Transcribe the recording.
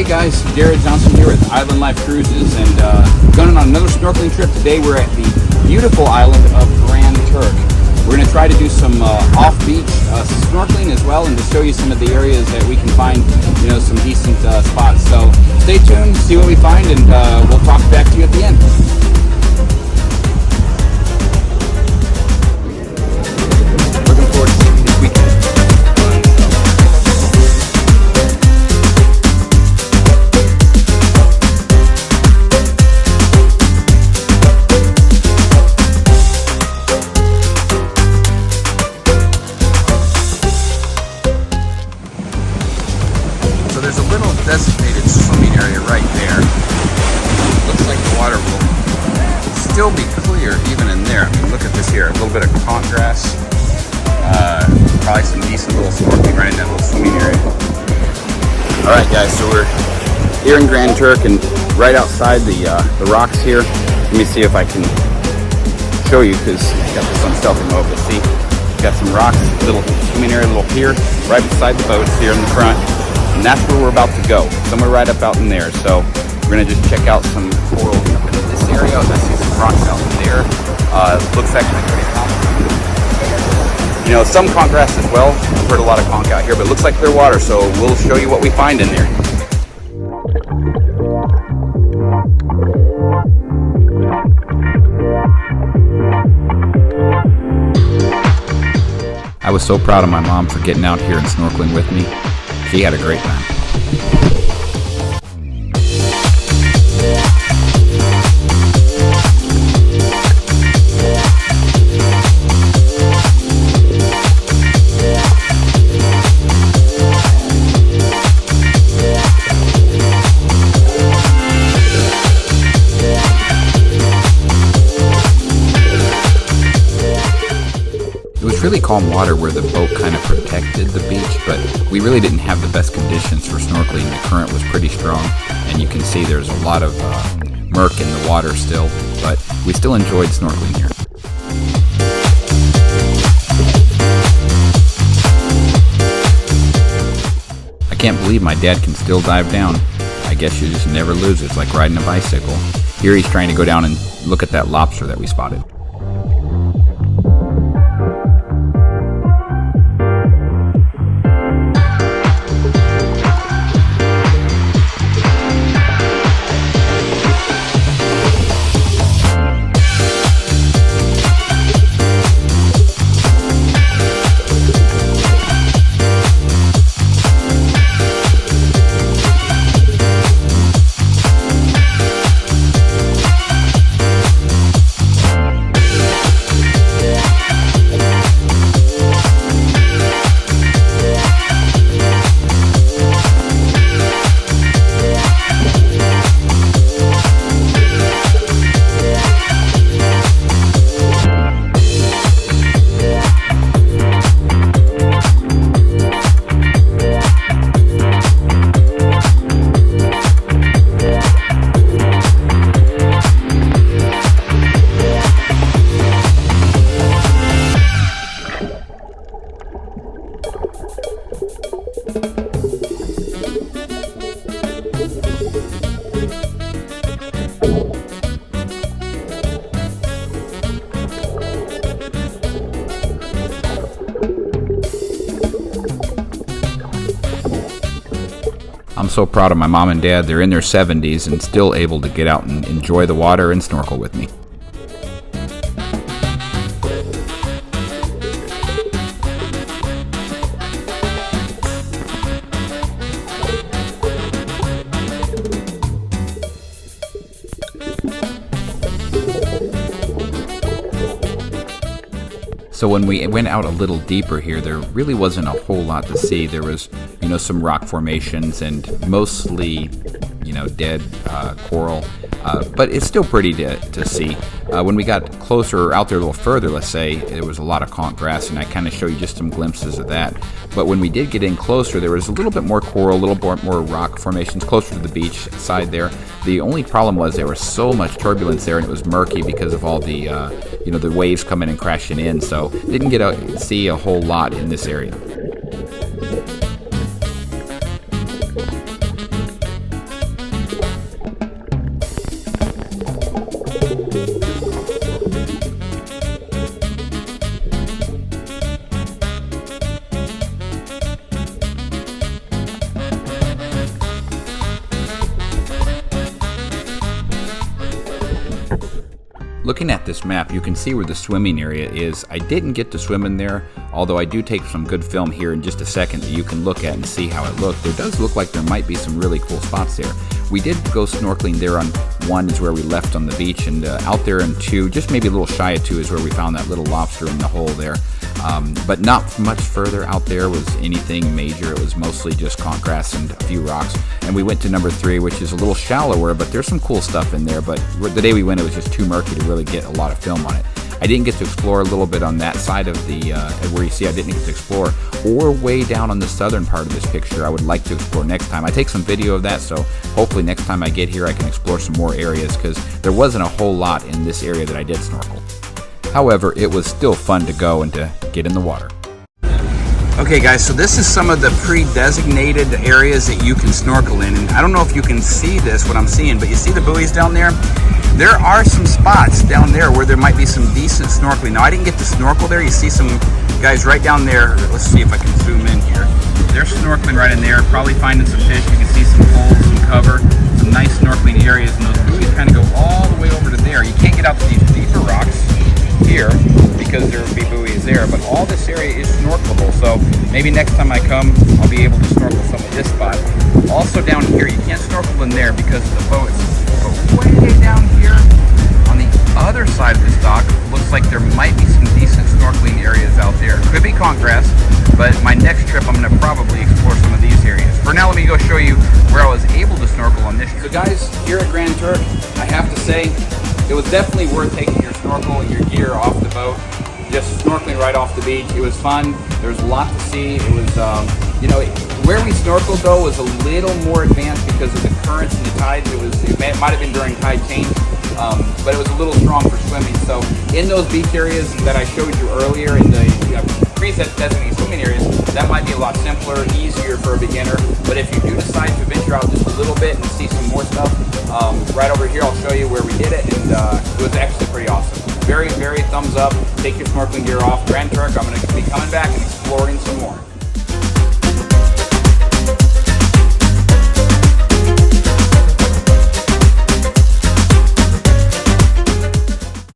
guys, Jared Johnson here with Island Life Cruises, and going on another snorkeling trip. Today we're at the beautiful island of Grand Turk. We're going to try to do some off-beach snorkeling as well, and to show you some of the areas that we can find, you know, some decent spots. So stay tuned, see what we find, and we'll talk back to you at the end. Looking forward to seeing you this weekend. There's a little designated swimming area right there. Looks like the water will still be clear even in there. I mean, look at this here. A little bit of conch grass. Probably some decent little snorkeling right in that little swimming area. Alright guys, so we're here in Grand Turk and right outside the rocks here. Let me see if I can show you, because I got this on stealthy mode, but see, got some rocks, little swimming area, little pier right beside the boats here in the front. And that's where we're about to go, somewhere right up out in there. So we're gonna just check out some coral up in this area. I see some rocks out in there. Looks actually pretty common. You know, some conch grass as well. I've heard a lot of conch out here, but it looks like clear water. So we'll show you what we find in there. I was so proud of my mom for getting out here and snorkeling with me. She had a great time. It was really calm water where the boat kind of protected the beach, but we really didn't have the best conditions for snorkeling. The current was pretty strong, and you can see there's a lot of murk in the water still, but we still enjoyed snorkeling here. I can't believe my dad can still dive down. I guess you just never lose. It's like riding a bicycle. Here he's trying to go down and look at that lobster that we spotted. I'm so proud of my mom and dad. They're in their 70s and still able to get out and enjoy the water and snorkel with me. So when we went out a little deeper here, there really wasn't a whole lot to see. There was, you know, some rock formations and mostly, you know, dead coral, but it's still pretty to see. When we got closer, out there a little further, let's say, there was a lot of conch grass, and I kind of show you just some glimpses of that. But when we did get in closer, there was a little bit more coral, a little more rock formations closer to the beach side there. The only problem was there was so much turbulence there, and it was murky because of all the, you know, the waves coming and crashing in. So didn't get to see a whole lot in this area. Looking at this map, you can see where the swimming area is. I didn't get to swim in there, although I do take some good film here in just a second that you can look at and see how it looked. There does look like there might be some really cool spots there. We did go snorkeling there on 1 is where we left on the beach, and out there in 2, just maybe a little shy of 2 is where we found that little lobster in the hole there. But not much further out there was anything major. It was mostly just conch grass and a few rocks. And we went to number 3, which is a little shallower, but there's some cool stuff in there. But the day we went, it was just too murky to really get a lot of film on it. I didn't get to explore a little bit on that side of the, where you see I didn't get to explore, or way down on the southern part of this picture. I would like to explore next time. I take some video of that, so hopefully next time I get here I can explore some more areas, because there wasn't a whole lot in this area that I did snorkel. However, it was still fun to go and to get in the water. Okay guys, so this is some of the pre-designated areas that you can snorkel in, and I don't know if you can see this, what I'm seeing, but you see the buoys down there? There are some spots down there where there might be some decent snorkeling. Now I didn't get to snorkel there. You see some guys right down there. Let's see if I can zoom in here. They're snorkeling right in there, probably finding some fish. You can see some holes, some cover, some nice snorkeling areas, and those buoys kind of go all the way over to there. You can't get out to these deeper rocks here because there would be buoys there, but all this area is snorkelable, so maybe next time I come I'll be able to snorkel some of this spot. Also down here, you can't snorkel in there because of the boats, but way down here on the other side of this dock, looks like there might be some decent snorkeling areas out there. Could be conch grass, but my next trip I'm going to probably explore some of these areas. For now, let me go show you where I was able to snorkel on this trip. So guys, here at Grand Turk, I have to say, it was definitely worth taking your snorkel and your gear off the boat, just snorkeling right off the beach. It was fun. There was a lot to see. It was, you know, where we snorkeled though was a little more advanced because of the currents and the tides. It might have been during tide change, but it was a little strong for swimming. So in those beach areas that I showed you earlier, in the pre-designated swimming areas, that might be a lot simpler, easier for a beginner. But if you do decide to venture out just a little bit and see some more stuff, right over here I'll show you where we did it, and it was actually pretty awesome. Very, very thumbs up. Take your snorkeling gear off. Grand Turk, I'm going to be coming back and exploring some more.